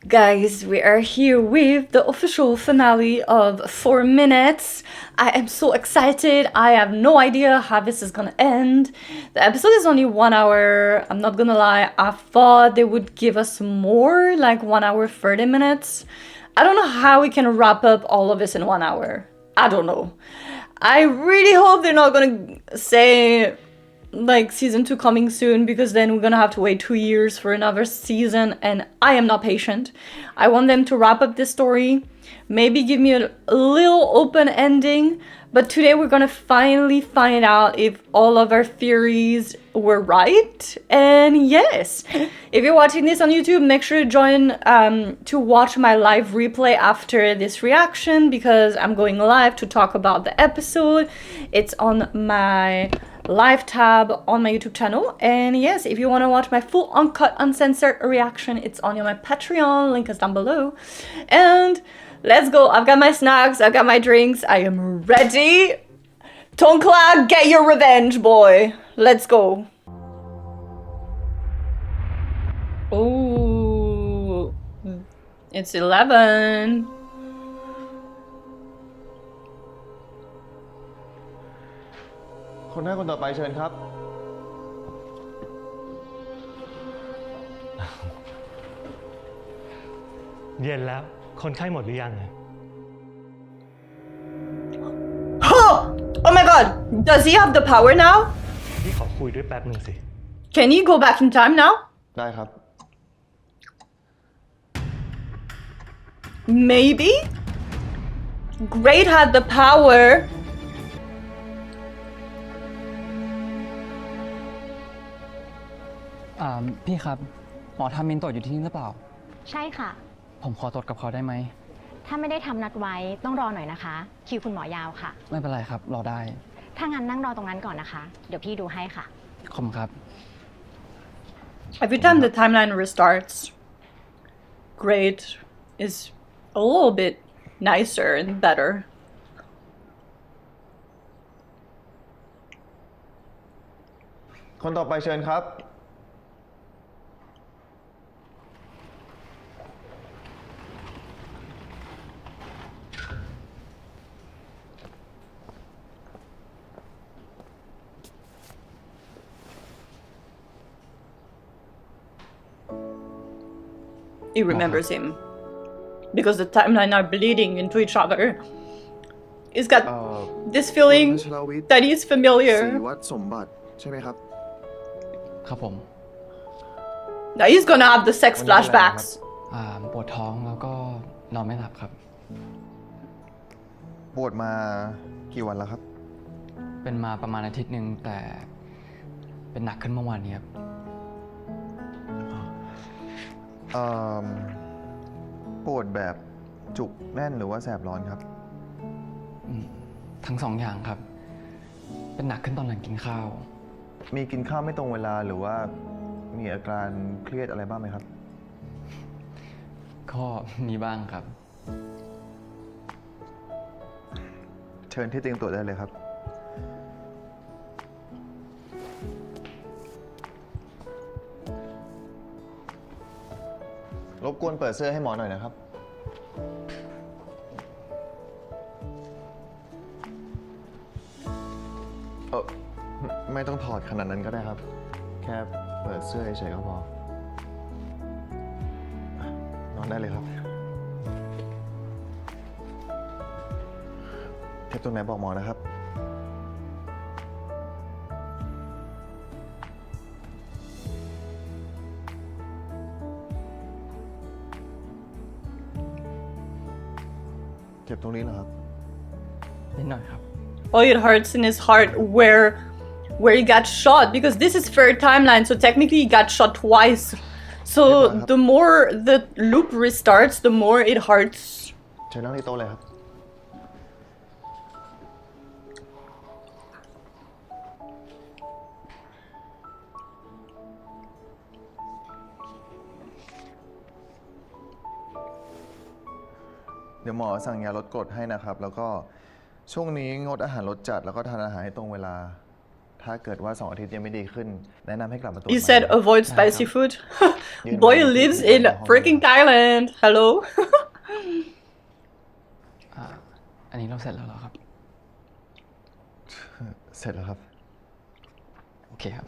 Guys, we are here with the official finale of 4 Minutes. I am so excited. I have no idea how this is gonna end. The episode is only 1 hour. I'm not gonna lie. I thought they would give us more, like 1 hour 30 minutes. I don't know how we can wrap up all of this in 1 hour. I don't know. I really hope they're not gonna say like season 2 coming soon, because then we're gonna have to wait 2 years for another season and I am not patient. I want them to wrap up this story, maybe give me a little open ending, but today we're gonna finally find out if all of our theories were right. And yes, if you're watching this on YouTube, make sure to join to watch my live replay after this reaction, because I'm going live to talk about the episode. It's on my live tab on my YouTube channel. And yes, if you want to watch my full uncut uncensored reaction, it's on my Patreon, link is down below. And let's go. I've got my snacks, I've got my drinks, I am ready. Tonkla, get your revenge, boy. Let's go. Oh, it's 11.คนหน้าคนต่อไปเชิญครับเย็นแล้วคนไข้หมดหรือยัง Oh my god, does he have the power now? พี่ขอคุยด้วยแป๊บหนึ่งสิ Can he go back in time now? ได้ครับ Maybe? Great had the power. พี่ครับหมอทำมินตรวจอยู่ที่นี่หรือเปล่า ใช่ค่ะ ผมขอตรวจกับเขาได้ไหม ถ้าไม่ได้ทำนัดไว้ต้องรอหน่อยนะคะ คิวคุณหมอยาวค่ะ ไม่เป็นไรครับรอได้ ถ้างั้นนั่งรอตรงนั้นก่อนนะคะ เดี๋ยวพี่ดูให้ค่ะ ขอบคุณครับ Every time the timeline restarts, Great is a little bit nicer and better. คนต่อไปเชิญครับ He remembers him because the timeline are bleeding into each other. He's got this feeling that he's ศรี familiar, วัฒน์สมบัติใช่ไหมครับ ครับผม that he's gonna have the sex flashbacks. ปวดท้องแล้วก็นอนไม่หลับครับ ปวดมากี่วันแล้วครับ เป็นมาประมาณอาทิตย์หนึ่งแต่เป็นหนักขึ้นเมื่อวานนี้ครับ ปวดแบบจุกแน่นหรือว่าแสบร้อนครับ ทั้งสองอย่างครับ เป็นหนักขึ้นตอนหลังกินข้าว มีกินข้าวไม่ตรงเวลาหรือว่ามีอาการเครียดอะไรบ้างไหมครับ ก็มีบ้างครับ เชิญที่เตียงตรวจได้เลยครับ รบกวนเปิดเสื้อให้หมอหน่อยนะครับ ไม่ต้องถอดขนาดนั้นก็ได้ครับ แค่เปิดเสื้อเฉยๆก็พอ นอนได้เลยครับเจ็บตรงไหนบอกหมอนะครับ เจ็บตรงนี้เหรอครับ นิดหน่อยครับ Oh, it hurts in his heart where he got shot, because this is third timeline, so technically he got shot twice. So the more the loop restarts, the more it hurts. เชิญนั่งที่โต๊ะเลยครับ เดี๋ยวหมอสั่งยาลดกรดให้นะครับ แล้วก็ช่วงนี้งดอาหารรสจัดแล้วก็ทานอาหารให้ตรงเวลา ท ถ้าเกิดว่า2 อาทิตย์ยังไม่ดีขึ้นแนะนำให้กลับมาตรวจ He said avoid spicy food. Boy lives in freaking Thailand. Hello. อันนี้เราเสร็จแล้วเหรอครับ เสร็จแล้วครับ โอเคครับ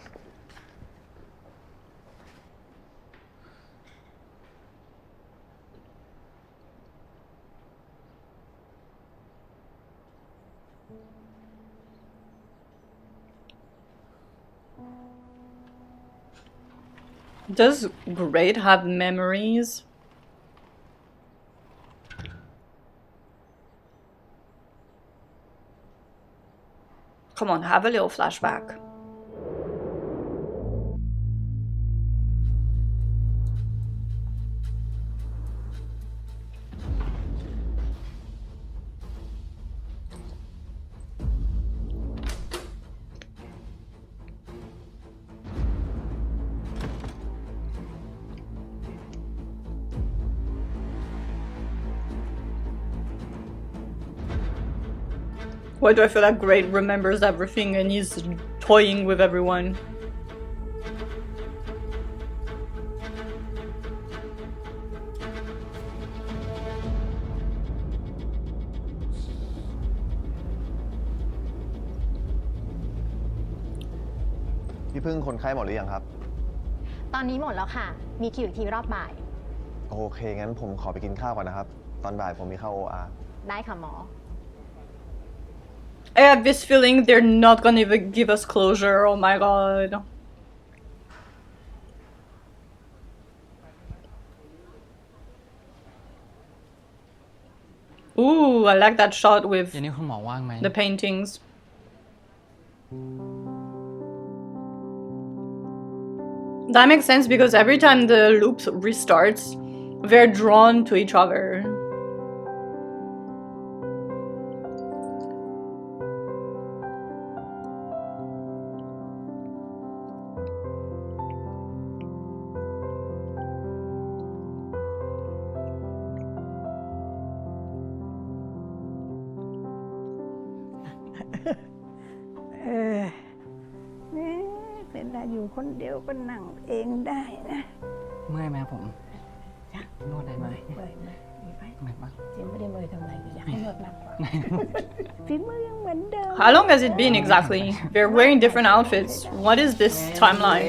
Does Great have memories? Come on, have a little flashback. Why do I feel like Great remembers everything and he's toying with everyone?พี่พึ่งคนไข้หมดหรือยังครับ ตอนนี้หมดแล้วค่ะ มีคิวอีกทีรอบบ่าย โอเคงั้นผมขอไปกินข้าวก่อนนะครับตอนบ่ายผมมีเข้า OR ได้ค่ะหมอ I have this feeling they're not gonna even give us closure. Oh my god. Ooh, I like that shot with เย็นนี้คุณหมอว่างไหม the paintings. That makes sense because every time the loop restarts, they're drawn to each other.เออแหมเวลาอยู่คนเดียวก็นั่งเองได้นะ เมื่อยไหมผม จ้ะ นวดได้ไหม เมื่อยไหมมีไหม เมื่อยปะ เจมไม่ได้เมื่อยทำไมอยากให้นวดมากกว่าฝีมือยังเหมือนเดิม How long has it been exactly? They're wearing different outfits. What is this timeline?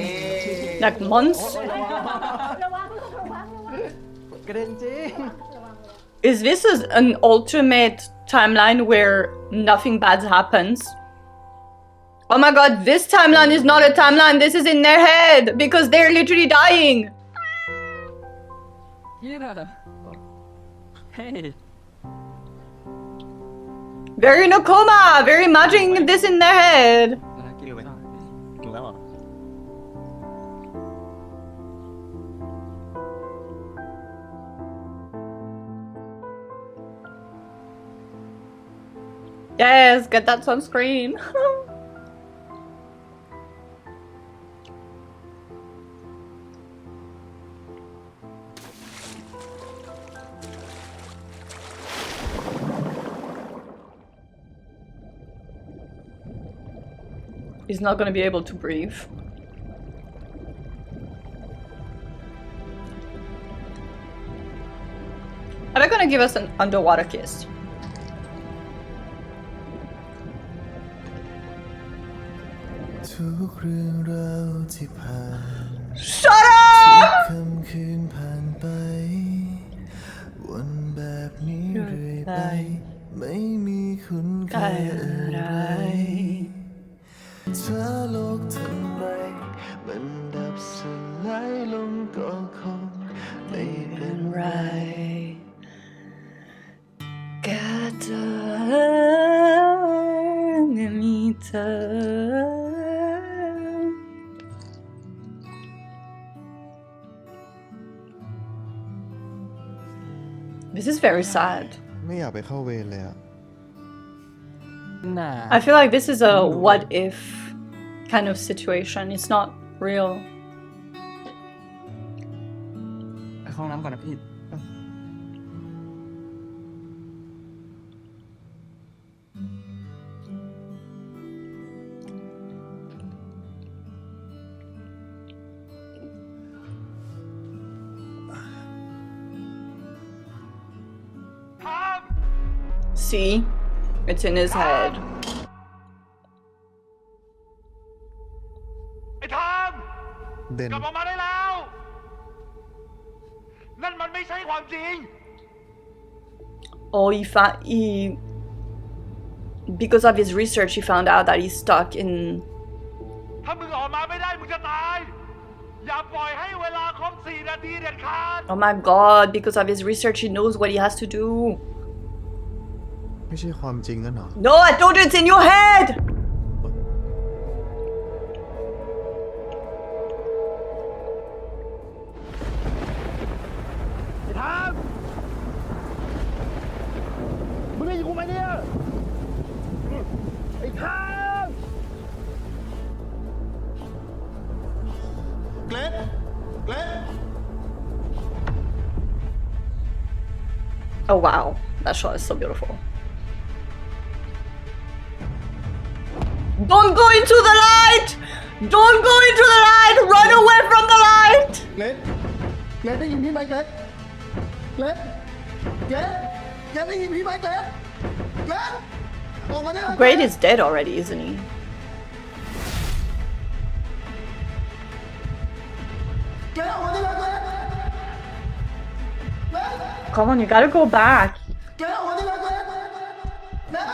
Like months? กระเด็นจริง Is this an ultimate timeline where nothing bad happens? Oh my god, this timeline is not a timeline, this is in their head because they're literally dying. ยี่น่ะเฮ้ย They're in a coma, they're imagining this in their head. กินไปหน่อย ถึงแล้วเหรอ Yes, get that sunscreen. He's not gonna be able to breathe. Are they gonna give us an underwater kiss? Shut up! ค่ำคืนผ่านไปวนแบบนี้เรื่อยไปไม่มีคุณค่าอะไรถ้าโลกทำไมมันดับสลายลงก็คงไม่เป็นไร แค่เธอมีเธอ This is very sad. ไม่อยากไปเข้าเวรเลยอะ น่า I feel like this is a what if kind of situation. It's not real. ไปเข้าห้องน้ำก่อนนะพี่ Why See? It's in his head. ไอ้ทาม เด่น กลับมาได้แล้ว นั่นมันไม่ใช่ความจริง Oh, because of his research, he found out that he's stuck in. ถ้ามึงออกมาไม่ได้มึงจะตาย อย่าปล่อยให้เวลาครบ4 นาทีเด็ดขาด Oh my god, because of his research, he knows what he has to do. ไม่ใช่ความจริงกันเหรอ No, I told you it's in your head! ไอ้ทามมึงได้ยินกูไหมเนี่ย ไอ้ทาม เกรดเกรด Oh wow, that shot is so beautiful. Don't go into the light! Don't go into the light! Run away from the light! เกรดเกรดได้ยินพี่ไหมเกรดเกรดเกรดเกรดได้ยินพี่ไหมเกรดเกรดออกมาได้ Great is dead already, isn't he? เกรดออกมาได้แล้วเกรด Come on, you gotta go back. เกรดออกมาได้แล้วเกรดเกรด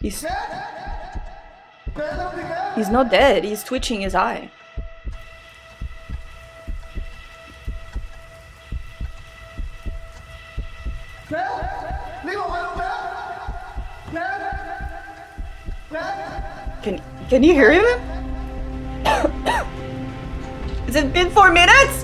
He's เกรดแล้วเกรด he's not dead. He's twitching his eye. เกรดรีบออกมาเกรดเกรดเกรด Can you hear him? Has it been 4 minutes?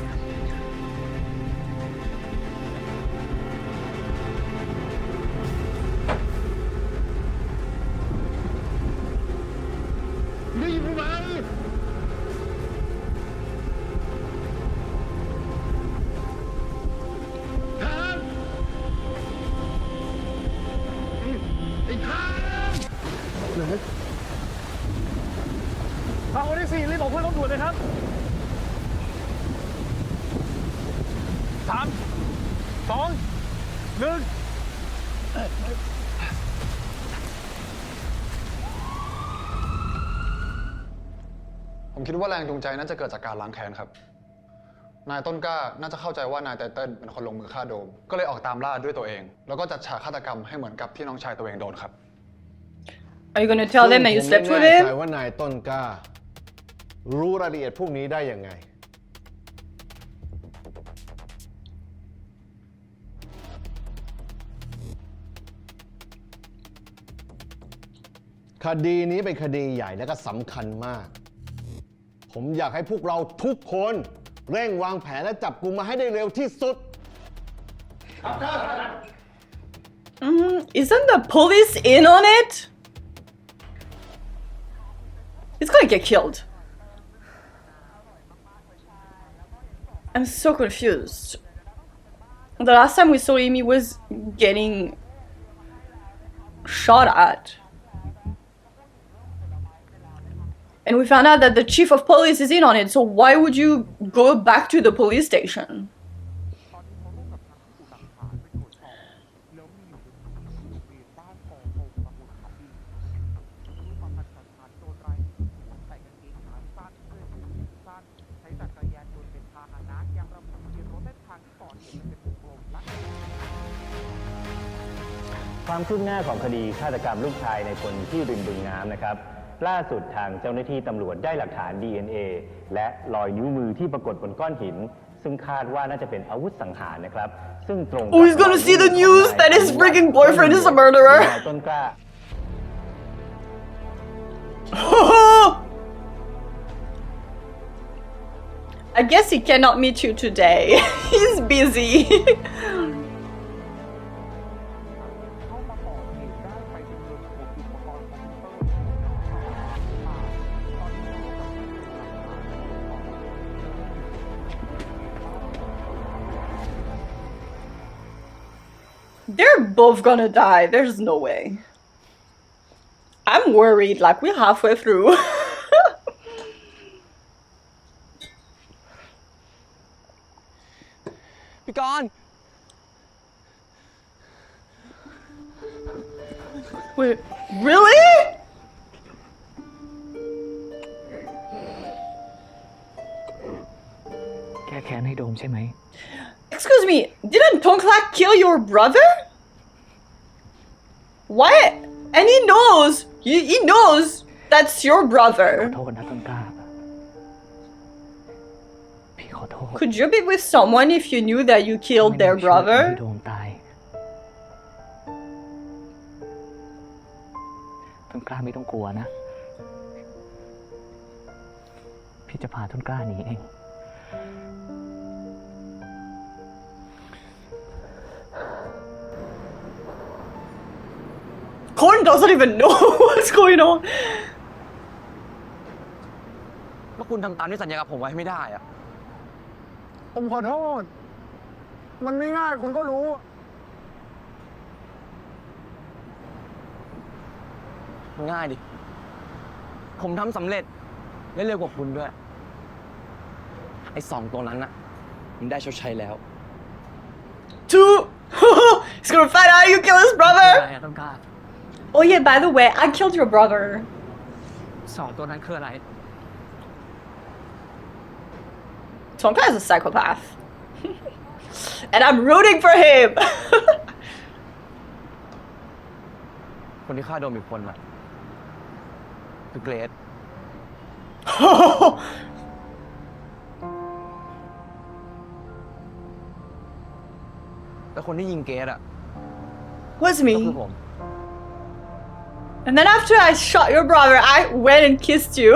ทางวันที่ 4รีบบอกเพื่อนรถด่วนเลยครับ 3 2 1 ผมคิดว่าแรงจูงใจน่าจะเกิดจากการล้างแค้นครับ นายต้นกล้าน่าจะเข้าใจว่านายไตเติ้ลเป็นคนลงมือฆ่าโดม ก็เลยออกตามล่าด้วยตัวเอง แล้วก็จัดฉากฆาตกรรมให้เหมือนกับที่น้องชายตัวเองโดนครับ Are you gonna tell them that you slept with ผมไม่แน่ him? ใจว่านายต้นกล้า รู้รายละเอียดพวกนี้ได้ยังไง คดีนี้เป็นคดีใหญ่และก็สำคัญมาก ผมอยากให้พวกเราทุกคนเร่งวางแผนและจับกุมมาให้ได้เร็วที่สุด Isn't the police in on it? He's gonna get killed. I'm so confused. The last time we saw him, he was getting shot at. And we found out that the chief of police is in on it, so why would you go back to the police station? "ความคืบหน้าของคดีฆาตกรรมลูกชายในพลที่ริมบึงน้ำนะครับล่าสุดทางเจ้าหน้าที่ตำรวจได้หลักฐาน DNA และรอยนิ้วมือที่ปรากฏบนก้อนหินซึ่งคาดว่าน่าจะเป็นอาวุธสังหารนะครับซึ่งตรงกับ Oh, he's gonna see the news that his freaking boyfriend is a murderer. ต้นกล้า I guess he cannot meet you today. He's busy. They're both gonna die. There's no way. I'm worried, like we're halfway through. Wait, really? Excuse me, didn't Tongklak kill your brother? What? And he knows, he knows that's your brother. Could you be with someone if you knew that you killed their brother? ต้นกล้าไม่ต้องกลัวนะ พี่จะพาต้นกล้าหนีเอง Korn doesn't even know what's going on. ว่าคุณทำตามที่สัญญากับผมไว้ไม่ได้อะ ผมขอโทษ มันไม่ง่ายคุณก็รู้ ง่ายดิ ผมทำสำเร็จและเร็วกว่าคุณด้วย ไอ้2 ตัวนั้นน่ะมันได้ชดใช้แล้ว Two. He's gonna find out you killed his brother. อะไรอะต้นกล้า Oh yeah, by the way, I killed your brother. 2 ตัวนั้นคืออะไร Tongklak is a psychopath. And I'm rooting for him. คนที่ฆ่าโดมอีกคนน่ะคือเกรซ แต่คนที่ยิงเกรซอะ Was ก็ me. คือผม And then after I shot your brother, I went and kissed you.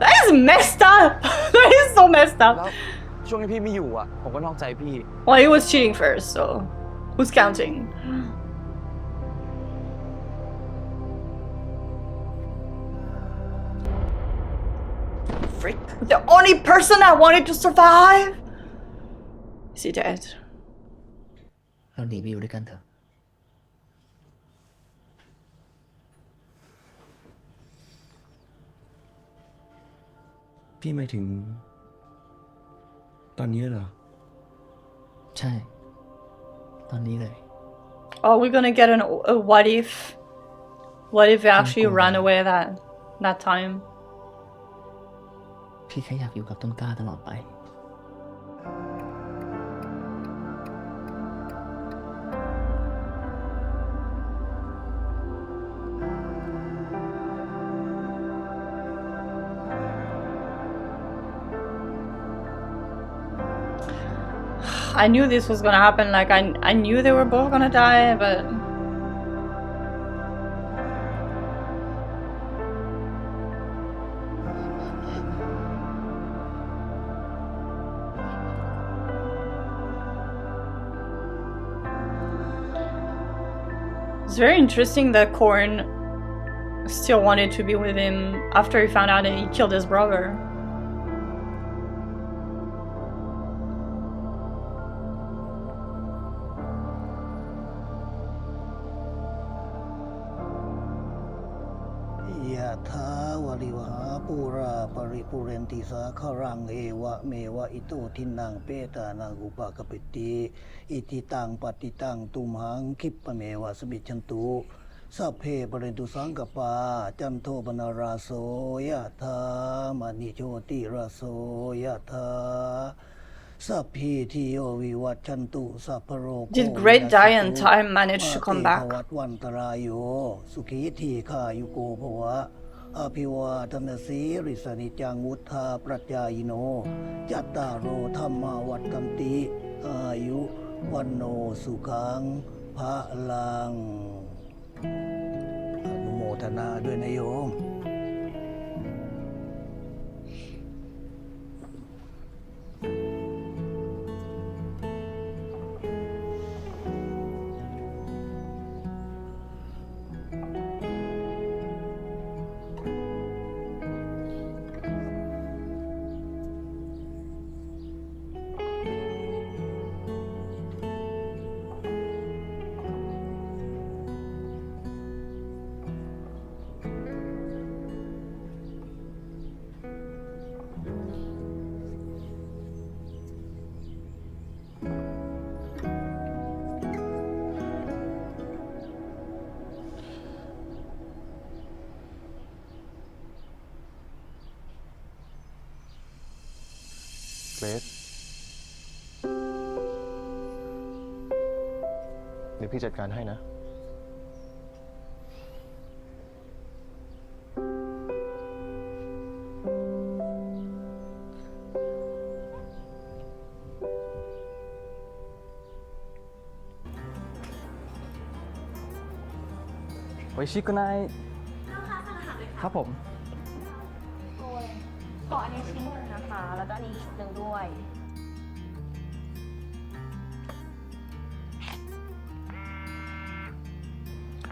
That is messed up. That is so messed แล้ว up. ช่วงที่พี่ไม่อยู่อะผมก็นอกใจพี่ Well, he was cheating first, so who's counting? Freak. The only person I wanted to survive? Is he dead? เราหนีไปอยู่ด้วยกันเถอะ พี่หมายถึง ตอนนี้เหรอ ใช่ ตอนนี้เลย Oh, we're gonna get a what if? What if we actually ran away that time? พี่แค่อยากอยู่กับต้นกล้าตลอดไป I knew this was gonna happen. Like I knew they were both gonna die, but it's very interesting that Korn still wanted to be with him after he found out that he killed his brother. Yatha waliwaha pura paripurenti sakharang ewa mewa ito tinang peta nang upakapiti ititang patitang tumhang kippamewa sabichantu sapphe parentu sangkapa janto banaraso yatha manichoti raso yatha sapphi thiyo viwachantu sapparo Did Great die in time manage to come back? วัดวันตรายโยสุขีทีขายุโกภวะอภิวาทนาสีริสนิจังวุธาปรัจญายิโนจัตตารโอธรรมาวัฏันติอายุวันโนสุขังพระลังอนุโมทนาด้วยนะโยม I เดี๋ยวพี่จัดการให้นะ ไว้ชิคก็นายครับผม ขออันนี้ชิ้นหนึ่งนะคะ แล้วก็อันนี้ชิ้นหนึ่งด้วย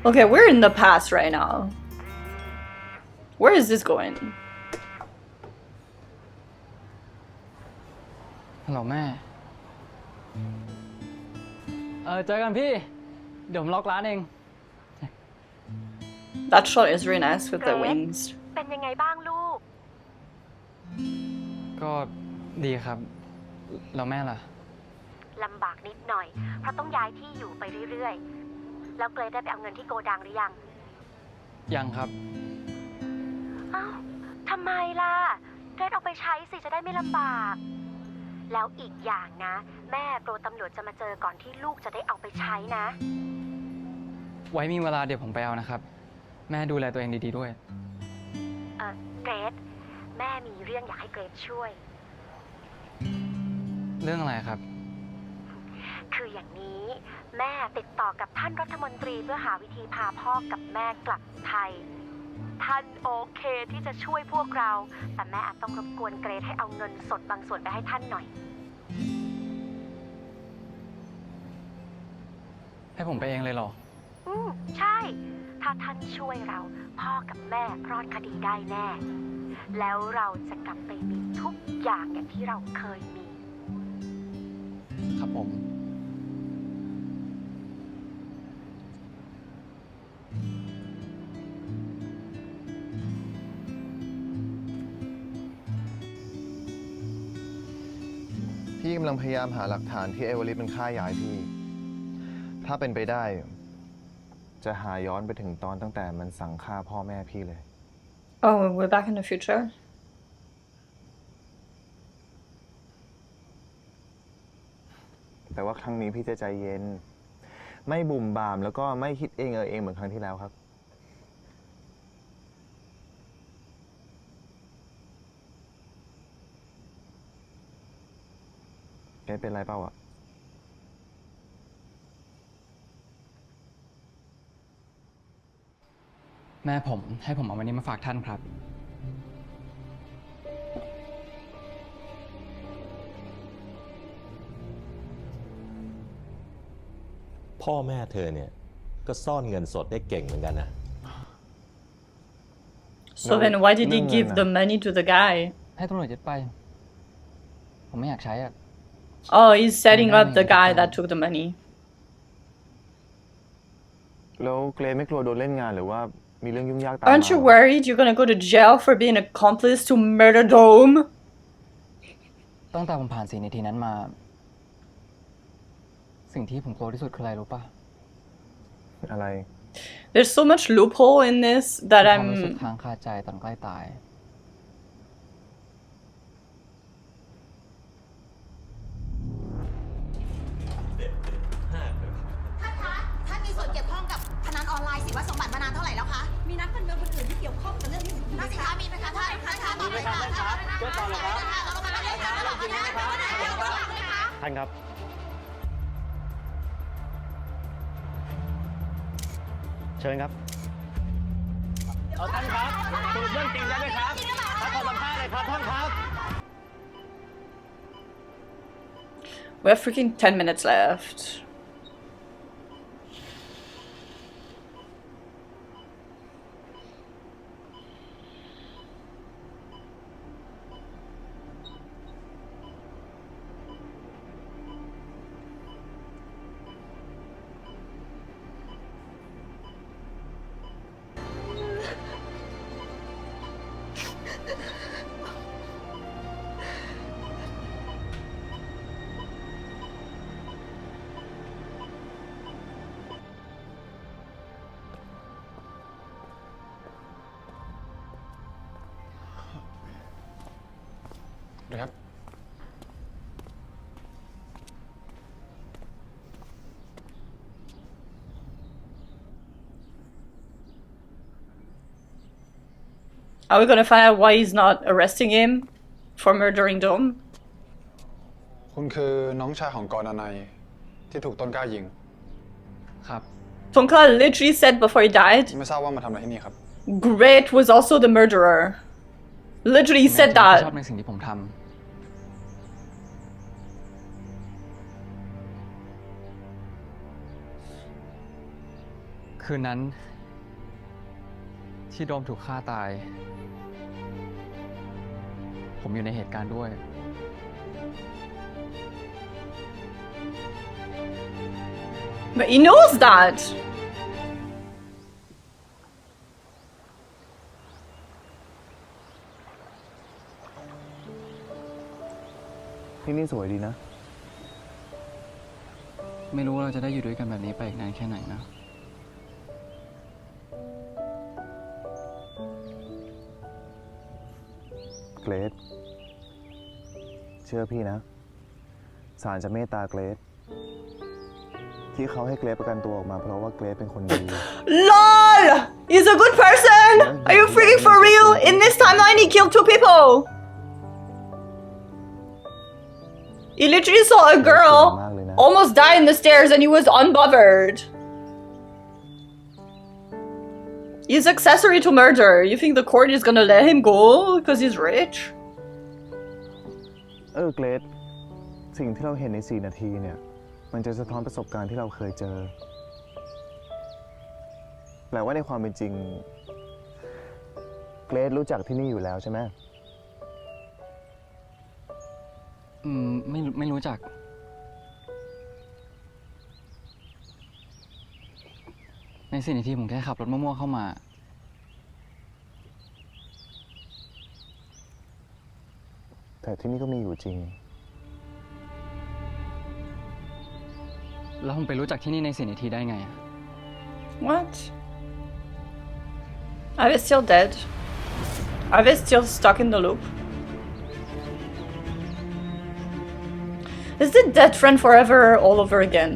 Okay, we're in the past right now. Where is this going? ฮัลโหลแม่ เจอกันพี่ เดี๋ยวผมล็อกร้านเอง That shot is really nice with the wings. เป็นยังไงบ้างลูก ก็ดีครับ แล้วแม่ล่ะ ลำบากนิดหน่อย เพราะต้องย้ายที่อยู่ไปเรื่อยๆ แล้วเกรดได้ไปเอาเงินที่โกดังหรือยัง ยังครับ อ้าวทำไมล่ะ เกรดเอาไปใช้สิจะได้ไม่ลำบาก แล้วอีกอย่างนะ แม่กลัวตำรวจจะมาเจอก่อนที่ลูกจะได้เอาไปใช้นะ ไว้มีเวลาเดี๋ยวผมไปเอานะครับ แม่ดูแลตัวเองดีๆด้วย เกรดแม่มีเรื่องอยากให้เกรดช่วย เรื่องอะไรครับ คืออย่างนี้แม่ติดต่อกับท่านรัฐมนตรีเพื่อหาวิธีพาพ่อกับแม่กลับไทย ท่านโอเคที่จะช่วยพวกเรา แต่แม่อาจต้องรบกวนเกรดให้เอาเงินสดบางส่วนไปให้ท่านหน่อย ให้ผมไปเองเลยเหรอ ใช่ ถ้าท่านช่วยเราพ่อกับแม่รอดคดีได้แน่ แล้วเราจะกลับไปมีทุกอย่างอย่างที่เราเคยมี ครับผม พี่กำลังพยายามหาหลักฐานที่เอวลิสมันฆ่ายายพี่ ถ้าเป็นไปได้ จะหาย้อนไปถึงตอนตั้งแต่มันสั่งฆ่าพ่อแม่พี่เลย Oh, we're back in the future? แต่ว่าครั้งนี้พี่จะใจเย็น ไม่บุ่มบามแล้วก็ไม่คิดเองเองเหมือนครั้งที่แล้วครับ แกเป็นไรเปล่าอ่ะ แม่ผมให้ผมเอาวันนี้มาฝากท่านครับ พ่อแม่เธอเนี่ยก็ซ่อนเงินสดได้เก่งเหมือนกันนะ So then why did he give the money to the guy? ให้ตำรวจยึดไป ผมไม่อยากใช้อ่ะ Oh, he's setting up the guy that took the money. แล้วเกรซไม่กลัวโดนเล่นงานหรือว่ามีเรื่องยุ่งยากตามมา Aren't you worried you're gonna go to jail for being an accomplice to murder Dome? ตั้งแต่ผมผ่าน4 นาทีนั้นมา สิ่งที่ผมกลัวที่สุดคืออะไรรู้ป่ะ อะไร There's so much loophole in this that ความรู้สึก I'm... ค้างคาใจตอนใกล้ตาย ท่านมีส่วนเกี่ยวข้องกับพนันออนไลน์สิว่าสมบัติมานานเท่าไหร่แล้วคะ มีนักการเมืองคนอื่นที่เกี่ยวข้องกับเรื่องนี้น่าสิคะมีไหมคะท่านตอบเลยค่ะท่านครับ เชิญครับ ท่านครับสรุปเรื่องจริงได้ไหมครับขอสัมภาษณ์เลยครับท่านครับ We have freaking 10 minutes left. Are we gonna find out why he's not arresting him for murdering Dom? คุณคือน้องชายของกรณัยที่ถูกต้นกล้ายิง ครับ Tonka literally said before he died, ไม่ทราบว่ามาทำอะไรที่นี่ครับ Great was also the murderer. Literally said ชอบ that. ในสิ่งที่ผมทำคืนนั้น ที่โดมถูกฆ่าตาย ผมอยู่ในเหตุการณ์ด้วย But he knows that. ที่นี่สวยดีนะ ไม่รู้ว่าเราจะได้อยู่ด้วยกันแบบนี้ไปอีกนานแค่ไหนนะ เกรซเชื่อพี่นะศาลจะเมตตาเกรซที่เขาให้เกรซประกันตัวออกมาเพราะว่าเกรซเป็นคนดี LOL! He's a good person! Are you freaking for real? In this timeline, he killed 2 people! He literally saw a girl almost die in the stairs and he was unbothered. He's accessory to murder. You think the court is gonna let him go because he's rich? เกรซสิ่งที่เราเห็นใน4 นาทีเนี่ยมันจะสะท้อนประสบการณ์ที่เราเคยเจอแปลว่าในความเป็นจริงเกรซรู้จักที่นี่อยู่แล้วใช่ไหมไม่รู้จัก ใน4 นาทีผมแค่ขับรถมั่วๆเข้ามา แต่ที่นี่ก็มีอยู่จริง แล้วผมไปรู้จักที่นี่ใน4 นาทีได้ไง What? Are they still dead? Are they still stuck in the loop? Is it dead friend forever all over again?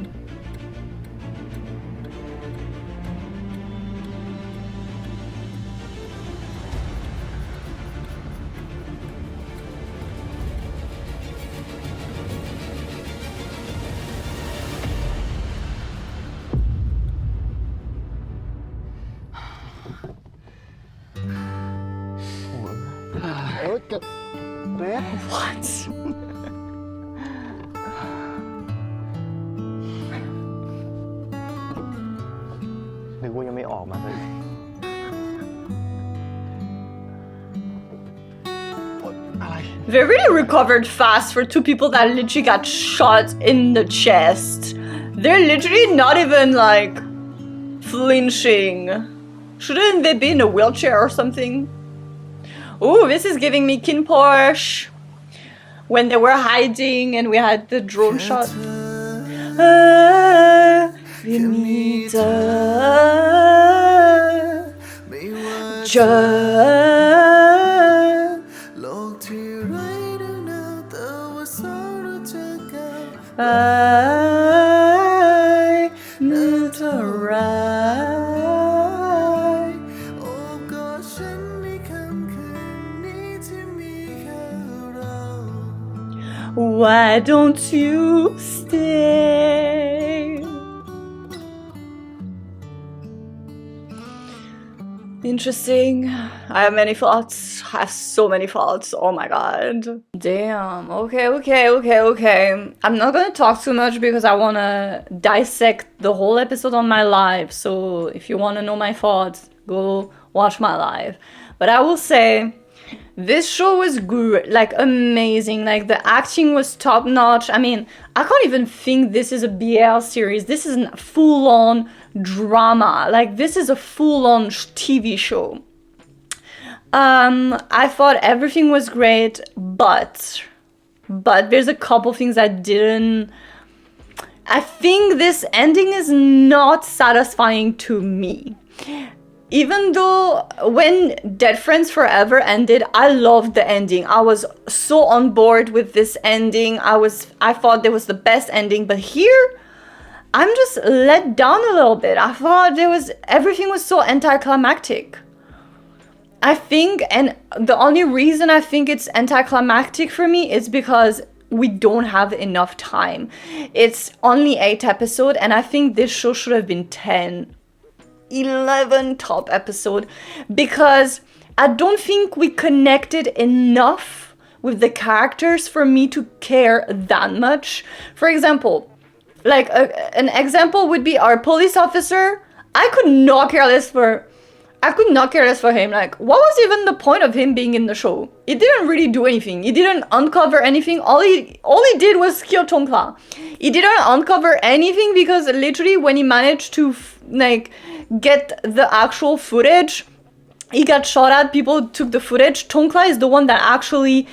What? นึกว่ายังไม่ออกมาเลย They really recovered fast for 2 people that literally got shot in the chest. They're literally not even like flinching. Shouldn't they be in a wheelchair or something? Ooh, this is giving me Kin Porsche. When they were hiding and we had the drone shot. Why don't you stay? Interesting. I have many thoughts. I have so many thoughts. Oh my god. Damn. Okay. I'm not gonna talk too much because I wanna dissect the whole episode on my live. So if you wanna know my thoughts, go watch my live. But I will say, this show was great, like amazing. Like the acting was top notch. I mean, I can't even think this is a BL series. This is a full-on drama. Like this is a full-on TV show. I thought everything was great, but there's a couple things I didn't. I think this ending is not satisfying to me. Even though when Dead Friends Forever ended, I loved the ending. I was so on board with this ending. I thought it was the best ending, but here I'm just let down a little bit. I thought everything was so anticlimactic. I think, and the only reason I think it's anticlimactic for me is because we don't have enough time. It's only 8 episodes, and I think this show should have been 10, 11 top episode, because I don't think we connected enough with the characters for me to care that much. For example, like an example would be our police officer. I could not care less for him. Like, what was even the point of him being in the show? He didn't really do anything. He didn't uncover anything. All he did was kill Tongkla. He didn't uncover anything because literally when he managed to like get the actual footage, he got shot at. People took the footage. Tongkla is the one that actually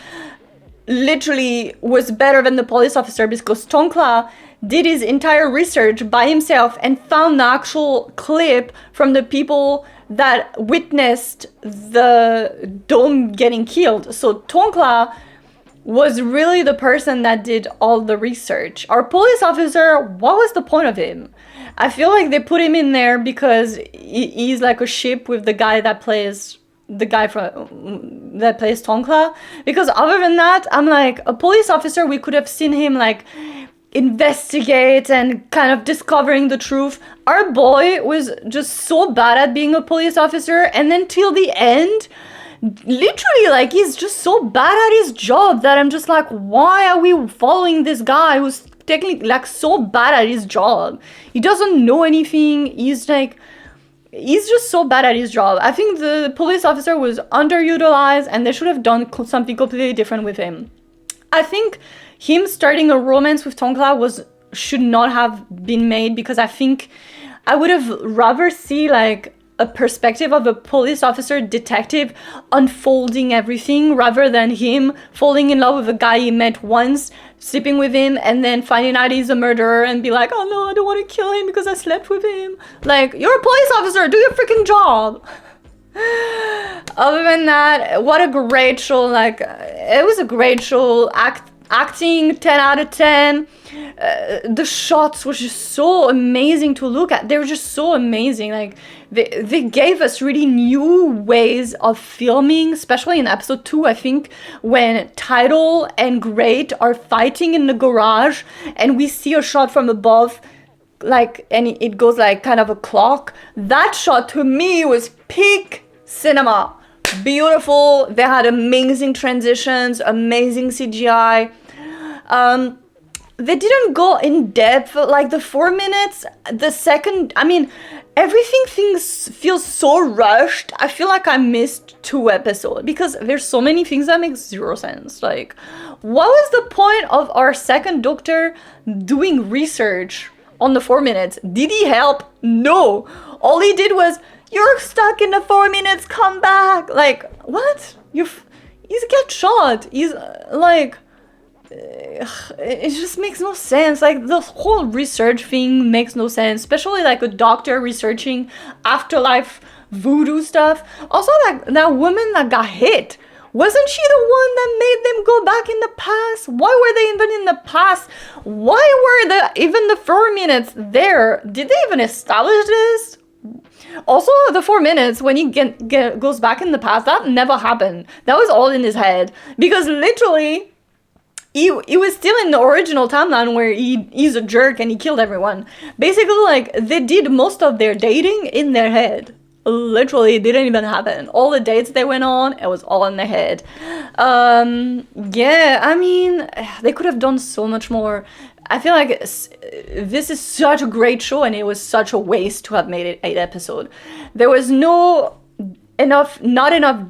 literally was better than the police officer, because Tongkla did his entire research by himself and found the actual clip from the people that witnessed the dome getting killed. So Tongkla was really the person that did all the research. Our police officer, what was the point of him? I feel like they put him in there because he's like a ship with the guy that plays Tongkla. Because other than that, I'm like, a police officer, we could have seen him like investigate and kind of discovering the truth. Our boy was just so bad at being a police officer, and then till the end, literally, like, he's just so bad at his job that I'm just like, why are we following this guy who's technically like so bad at his job? He doesn't know anything. He's just so bad at his job. I think the police officer was underutilized, and they should have done something completely different with him. I think him starting a romance with Tongkla should not have been made, because I think I would have rather see like a perspective of a police officer detective unfolding everything, rather than him falling in love with a guy he met once, sleeping with him, and then finding out he's a murderer and be like, oh no, I don't want to kill him because I slept with him. Like, you're a police officer, do your freaking job. Other than that, what a great show. Like, it was a great show. Acting 10 out of 10. The shots were just so amazing to look at. They were just so amazing. Like, they gave us really new ways of filming, especially in episode 2, I think, when Tidal and Great are fighting in the garage and we see a shot from above, like, and it goes like kind of a clock. That shot to me was peak cinema. Beautiful. They had amazing transitions, amazing CGI. They didn't go in depth, like the 4 minutes, the second, I mean, everything feels so rushed. I feel like I missed 2 episodes because there's so many things that make zero sense. Like, what was the point of our second doctor doing research on the 4 minutes? Did he help? No. All he did was, you're stuck in the 4 minutes, come back. Like, what? He's get shot. He's like, it just makes no sense. Like, the whole research thing makes no sense, especially like a doctor researching afterlife voodoo stuff. Also, like, that woman that got hit, wasn't she the one that made them go back in the past? Why were they even in the past? Why were even the 4 minutes there? Did they even establish this? Also, the 4 minutes when he goes back in the past, that never happened. That was all in his head, because literally he was still in the original timeline where he's a jerk and he killed everyone. Basically, like, they did most of their dating in their head. Literally, it didn't even happen. All the dates they went on, it was all in their head. Yeah, I mean, they could have done so much more. I feel like this is such a great show, and it was such a waste to have made it 8 episodes. There was not enough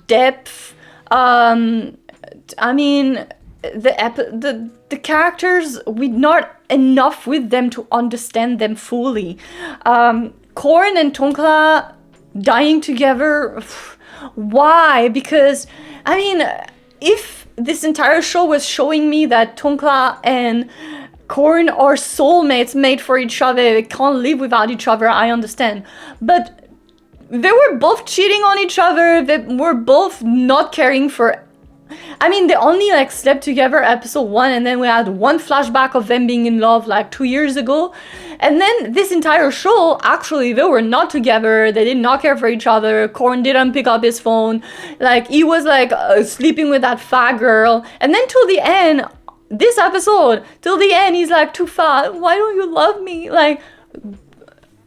depth. I mean, the characters, we not enough with them to understand them fully. Korn and Tongkla dying together, why? Because, I mean, if this entire show was showing me that Tongkla and Korn are soulmates made for each other, they can't live without each other, I understand. But they were both cheating on each other, they were both not caring for I mean, they only like slept together episode 1, and then we had one flashback of them being in love like 2 years ago. And then this entire show, actually, they were not together. They did not care for each other. Korn didn't pick up his phone. Like, he was like sleeping with that fat girl. And then till the end, this episode, till the end, he's like, too fat. Why don't you love me? Like,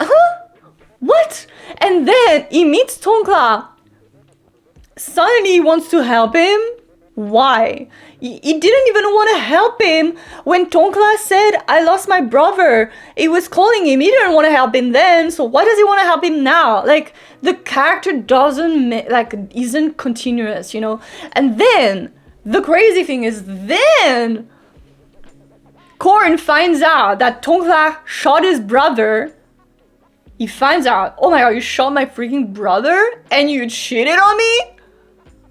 huh? What? And then he meets Tongkla. Suddenly he wants to help him. Why? He didn't even want to help him when Tongkla said, I lost my brother. He was calling him. He didn't want to help him then. So why does he want to help him now? Like, the character isn't continuous, you know? And then, the crazy thing is, then Korn finds out that Tongkla shot his brother. He finds out, oh my god, you shot my freaking brother and you cheated on me?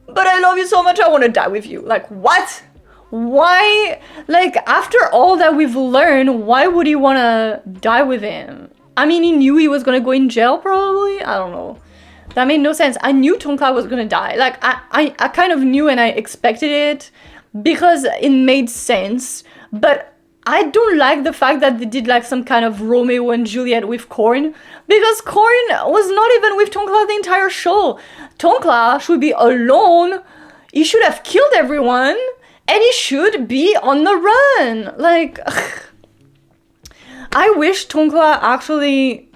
But I love you so much, I want to die with you. Like, what? Why? Like, after all that we've learned, why would he want to die with him? I mean, he knew he was going to go in jail, probably? I don't know. That made no sense. I knew Tongkla was going to die. Like, I kind of knew and I expected it because it made sense. But I don't like the fact that they did like some kind of Romeo and Juliet with Korn, because Korn was not even with Tongkla the entire show. Tongkla should be alone. He should have killed everyone and he should be on the run. Like, I wish Tongkla actually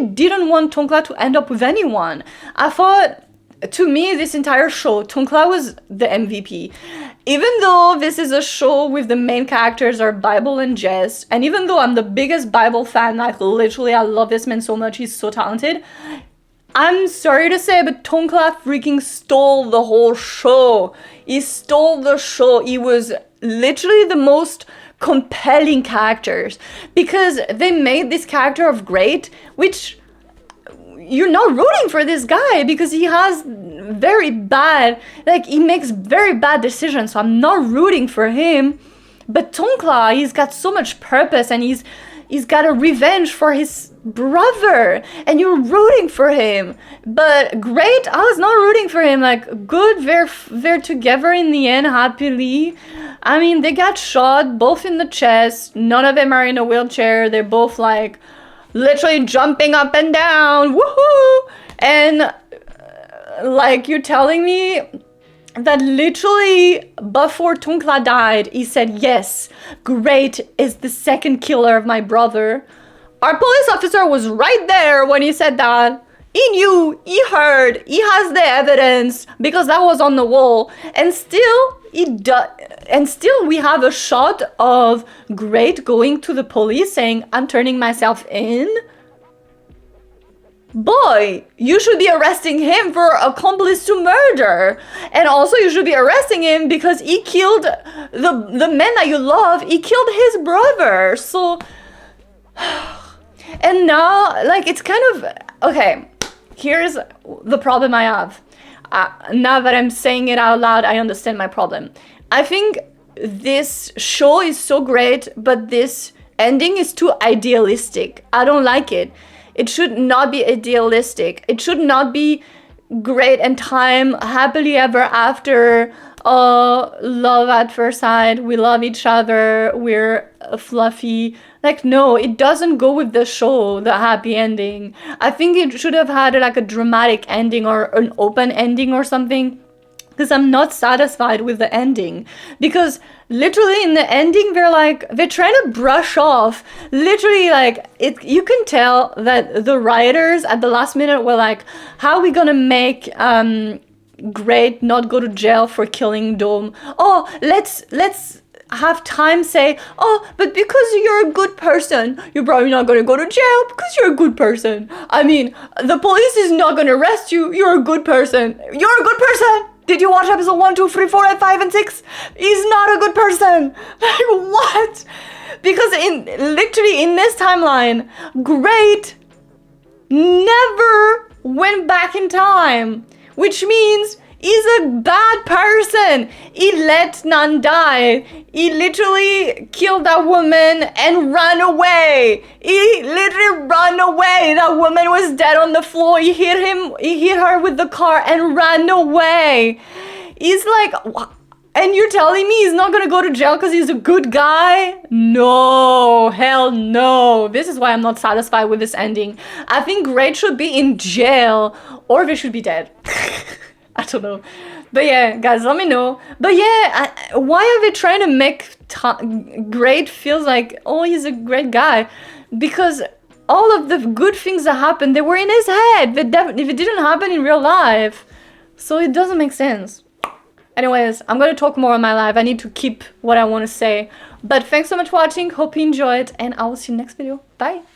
didn't want Tongkla to end up with anyone. I thought, to me, this entire show, Tongkla was the MVP. Even though this is a show with the main characters are Bible and Jes, and even though I'm the biggest Bible fan, like literally I love this man so much, he's so talented, I'm sorry to say, but Tongkla freaking stole the whole show. He stole the show. He was literally the most compelling characters, because they made this character of Great, which you're not rooting for this guy because he has very bad, like, he makes very bad decisions, so I'm not rooting for him. But Tongkla, he's got so much purpose and he's got a revenge for his brother and you're rooting for him. But Great, I was not rooting for him. Like, good, they're together in the end, happily. I mean, they got shot both in the chest. None of them are in a wheelchair. They're both like literally jumping up and down, woohoo! And like, you're telling me that literally before Tongkla died, he said, yes, Great is the second killer of my brother. Our police officer was right there when he said that. He knew, he heard, he has the evidence because that was on the wall. And still, we have a shot of Great going to the police saying, I'm turning myself in. Boy, you should be arresting him for accomplice to murder. And also you should be arresting him because he killed the man that you love. He killed his brother. So, and now, like, it's kind of, okay, here's the problem I have. Now that I'm saying it out loud, I understand my problem. I think this show is so great, but this ending is too idealistic. I don't like it. It should not be idealistic. It should not be Great and time, happily ever after, love at first sight, we love each other, we're fluffy. Like, no, it doesn't go with the show, the happy ending. I think it should have had like a dramatic ending or an open ending or something, because I'm not satisfied with the ending. Because literally in the ending, they're trying to brush off, literally, like, you can tell that the writers at the last minute were like, how are we gonna make Great not go to jail for killing Dome? Oh, let's have time say, oh, but because you're a good person, you're probably not gonna go to jail because you're a good person. I mean, the police is not gonna arrest you, you're a good person. You're a good person! Did you watch episode 1, 2, 3, 4, 5, and 6? He's not a good person. Like, what? Because literally in this timeline, Great never went back in time, which means he's a bad person. He let Nan die. He literally killed that woman and ran away. He literally ran away. That woman was dead on the floor. He hit her with the car and ran away. He's like, and you're telling me he's not gonna go to jail because he's a good guy? No, hell no. This is why I'm not satisfied with this ending. I think Great should be in jail or they should be dead. I don't know. But yeah, guys, let me know. But yeah, why are they trying to make Great feels like, oh, he's a great guy? Because all of the good things that happened, they were in his head. If it didn't happen in real life. So it doesn't make sense. Anyways, I'm gonna talk more on my live. I need to keep what I want to say. But thanks so much for watching. Hope you enjoyed. And I will see you next video. Bye.